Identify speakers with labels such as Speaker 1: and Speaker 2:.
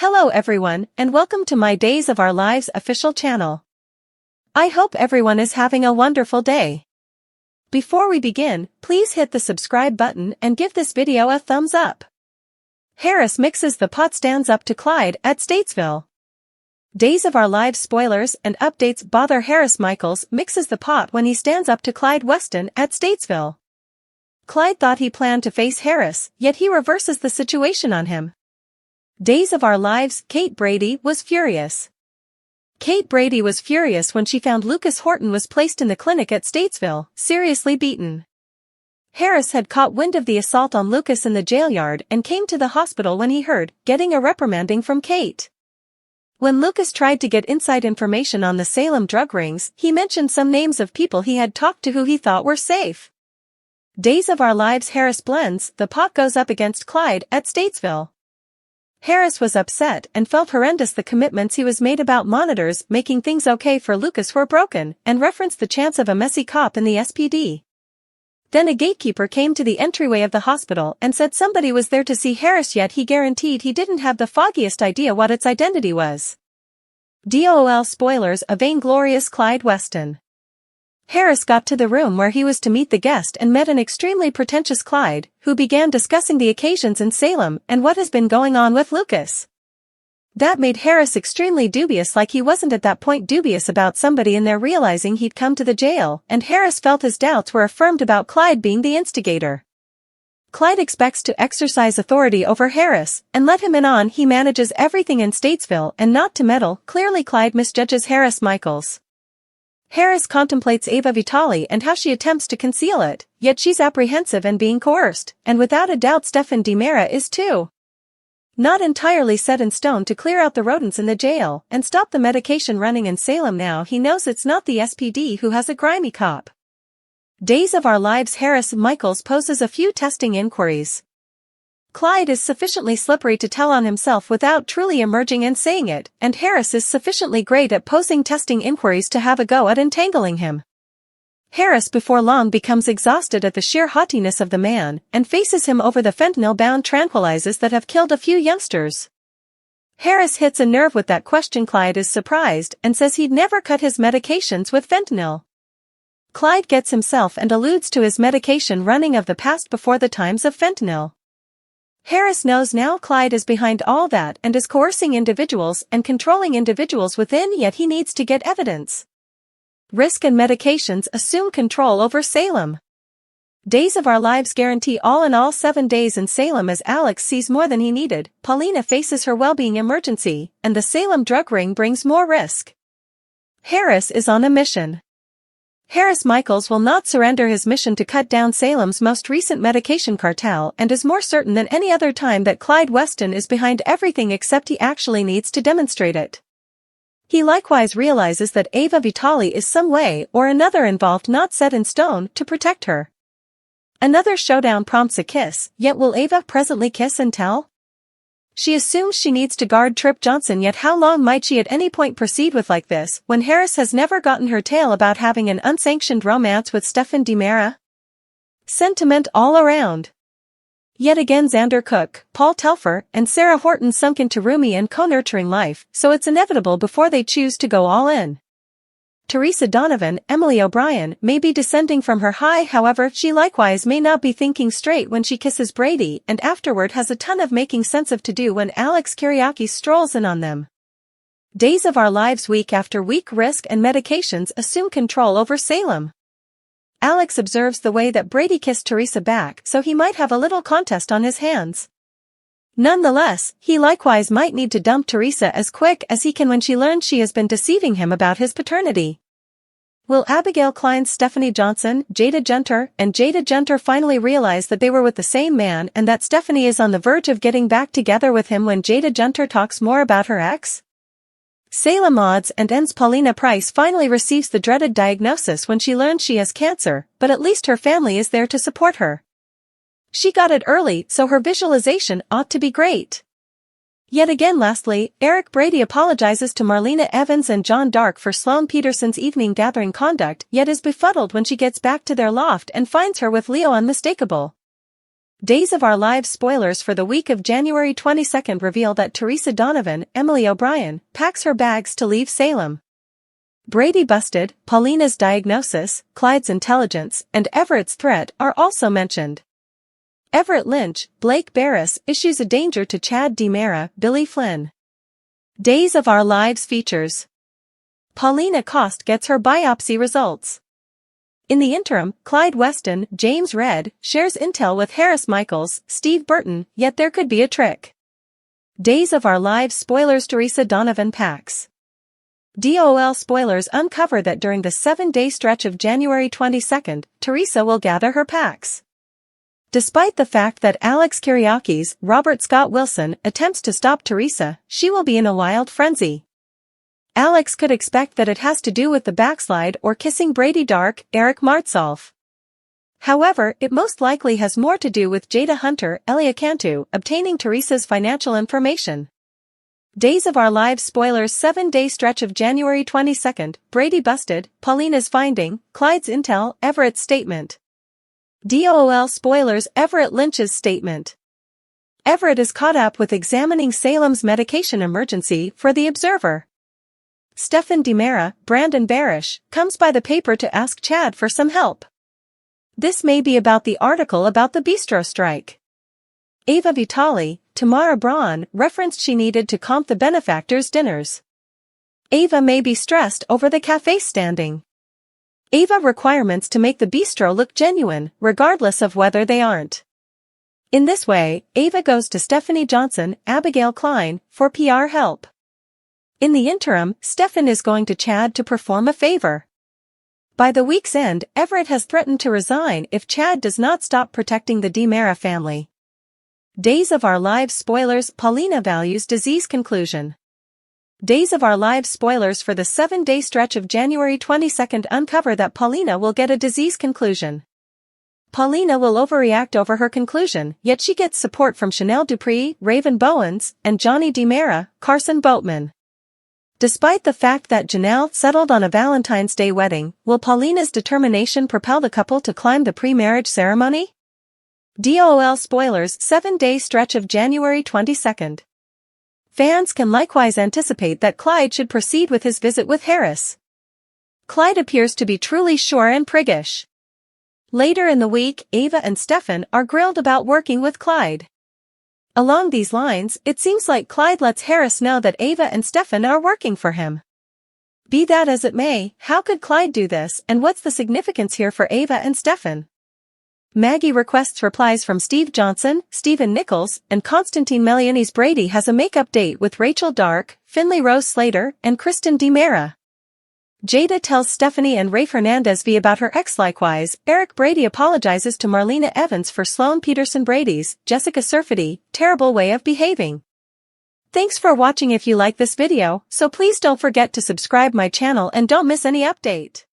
Speaker 1: Hello everyone, and welcome to my Days of Our Lives official channel. I hope everyone is having a wonderful day. Before we begin, please hit the subscribe button and give this video a thumbs up. Harris mixes the pot stands up to Clyde at Statesville. Days of Our Lives spoilers and updates bother Harris. Michaels mixes the pot when he stands up to Clyde Weston at Statesville. Clyde thought he planned to face Harris, yet he reverses the situation on him. Days of Our Lives, Kate Brady was furious. Kate Brady was furious when she found Lucas Horton was placed in the clinic at Statesville, seriously beaten. Harris had caught wind of the assault on Lucas in the jail yard and came to the hospital when he heard, getting a reprimanding from Kate. When Lucas tried to get inside information on the Salem drug rings, he mentioned some names of people he had talked to who he thought were safe. Days of Our Lives Harris blends, the pot goes up against Clyde at Statesville. Harris was upset and felt horrendous the commitments he was made about monitors making things okay for Lucas were broken, and referenced the chance of a messy cop in the SPD. Then a gatekeeper came to the entryway of the hospital and said somebody was there to see Harris, yet he guaranteed he didn't have the foggiest idea what its identity was. DOL spoilers, a vainglorious Clyde Weston. Harris got to the room where he was to meet the guest and met an extremely pretentious Clyde, who began discussing the occasions in Salem and what has been going on with Lucas. That made Harris extremely dubious, like he wasn't at that point dubious about somebody in there realizing he'd come to the jail, and Harris felt his doubts were affirmed about Clyde being the instigator. Clyde expects to exercise authority over Harris and let him in on he manages everything in Statesville and not to meddle. Clearly Clyde misjudges Harris. Michaels. Harris contemplates Ava Vitale and how she attempts to conceal it, yet she's apprehensive and being coerced, and without a doubt Stephen DiMera is too. Not entirely set in stone to clear out the rodents in the jail and stop the medication running in Salem. Now he knows it's not the SPD who has a grimy cop. Days of Our Lives Harris. Michaels poses a few testing inquiries. Clyde is sufficiently slippery to tell on himself without truly emerging and saying it, and Harris is sufficiently great at posing testing inquiries to have a go at entangling him. Harris before long becomes exhausted at the sheer haughtiness of the man and faces him over the fentanyl-bound tranquilizers that have killed a few youngsters. Harris hits a nerve with that question. Clyde is surprised and says he'd never cut his medications with fentanyl. Clyde gets himself and alludes to his medication running of the past before the times of fentanyl. Harris knows now Clyde is behind all that and is coercing individuals and controlling individuals within, yet he needs to get evidence. Risk and medications assume control over Salem. Days of Our Lives guarantee all in all 7 days in Salem as Alex sees more than he needed, Paulina faces her well-being emergency, and the Salem drug ring brings more risk. Harris is on a mission. Harris. Michaels will not surrender his mission to cut down Salem's most recent medication cartel and is more certain than any other time that Clyde Weston is behind everything, except he actually needs to demonstrate it. He likewise realizes that Ava Vitale is some way or another involved, not set in stone, to protect her. Another showdown prompts a kiss, yet will Ava presently kiss and tell? She assumes she needs to guard Trip Johnson, yet how long might she at any point proceed with like this when Harris has never gotten her tale about having an unsanctioned romance with Stephen DiMera? Sentiment all around. Yet again Xander Cook, Paul Telfer, and Sarah Horton sunk into roomy and co-nurturing life, so it's inevitable before they choose to go all in. Teresa Donovan, Emily O'Brien, may be descending from her high, however she likewise may not be thinking straight when she kisses Brady and afterward has a ton of making sense of to do when Alex Kyriakis strolls in on them. Days of Our Lives week after week risk and medications assume control over Salem. Alex observes the way that Brady kissed Teresa back, so he might have a little contest on his hands. Nonetheless, he likewise might need to dump Teresa as quick as he can when she learns she has been deceiving him about his paternity. Will Abigail Klein's Stephanie Johnson, Jada Genter, and Jada Genter finally realize that they were with the same man and that Stephanie is on the verge of getting back together with him when Jada Genter talks more about her ex? Salem odds and ends. Paulina Price finally receives the dreaded diagnosis when she learns she has cancer, but at least her family is there to support her. She got it early, so her visualization ought to be great. Yet again lastly, Eric Brady apologizes to Marlena Evans and John Dark for Sloan Peterson's evening gathering conduct, yet is befuddled when she gets back to their loft and finds her with Leo unmistakable. Days of Our Lives spoilers for the week of January 22 reveal that Teresa Donovan, Emily O'Brien, packs her bags to leave Salem. Brady busted, Paulina's diagnosis, Clyde's intelligence, and Everett's threat are also mentioned. Everett Lynch, Blake Barris issues a danger to Chad DiMera, Billy Flynn. Days of Our Lives features. Paulina Cost gets her biopsy results. In the interim, Clyde Weston, James Redd, shares intel with Harris Michaels, Steve Burton, yet there could be a trick. Days of Our Lives spoilers Teresa Donovan packs. DOL spoilers uncover that during the 7-day stretch of January 22, Teresa will gather her packs. Despite the fact that Alex Kyriakis, Robert Scott Wilson, attempts to stop Teresa, she will be in a wild frenzy. Alex could expect that it has to do with the backslide or kissing Brady Dark, Eric Martsolf. However, it most likely has more to do with Jada Hunter, Elia Cantu, obtaining Teresa's financial information. Days of Our Lives spoilers 7-day stretch of January 22, Brady busted, Paulina's finding, Clyde's intel, Everett's statement. DOL spoilers Everett Lynch's statement. Everett is caught up with examining Salem's medication emergency for The Observer. Stefan DiMera, Brandon Barish, comes by the paper to ask Chad for some help. This may be about the article about the bistro strike. Ava Vitali, Tamara Braun, referenced she needed to comp the benefactors' dinners. Ava may be stressed over the cafe standing. Ava requirements to make the bistro look genuine, regardless of whether they aren't. In this way, Ava goes to Stephanie Johnson, Abigail Klein, for PR help. In the interim, Stefan is going to Chad to perform a favor. By the week's end, Everett has threatened to resign if Chad does not stop protecting the DiMera family. Days of Our Lives spoilers Paulina values disease conclusion. Days of Our Lives spoilers for the 7-day stretch of January 22 uncover that Paulina will get a disease conclusion. Paulina will overreact over her conclusion, yet she gets support from Chanel Dupree, Raven Bowens, and Johnny DiMera, Carson Boatman. Despite the fact that Janelle settled on a Valentine's Day wedding, will Paulina's determination propel the couple to climb the pre-marriage ceremony? DOL spoilers 7-day stretch of January 22. Fans can likewise anticipate that Clyde should proceed with his visit with Harris. Clyde appears to be truly sure and priggish. Later in the week, Ava and Stefan are grilled about working with Clyde. Along these lines, it seems like Clyde lets Harris know that Ava and Stefan are working for him. Be that as it may, how could Clyde do this, and what's the significance here for Ava and Stefan? Maggie requests replies from Steve Johnson, Stephen Nichols, and Constantine Melianis. Brady has a makeup date with Rachel Dark, Finley Rose Slater, and Kristen DiMera. Jada tells Stephanie and Rafe Hernandez V about her ex. Likewise, Eric Brady apologizes to Marlena Evans for Sloan Peterson Brady's, Jessica Surfety, terrible way of behaving. Thanks for watching. If you like this video, so please don't forget to subscribe my channel and don't miss any update.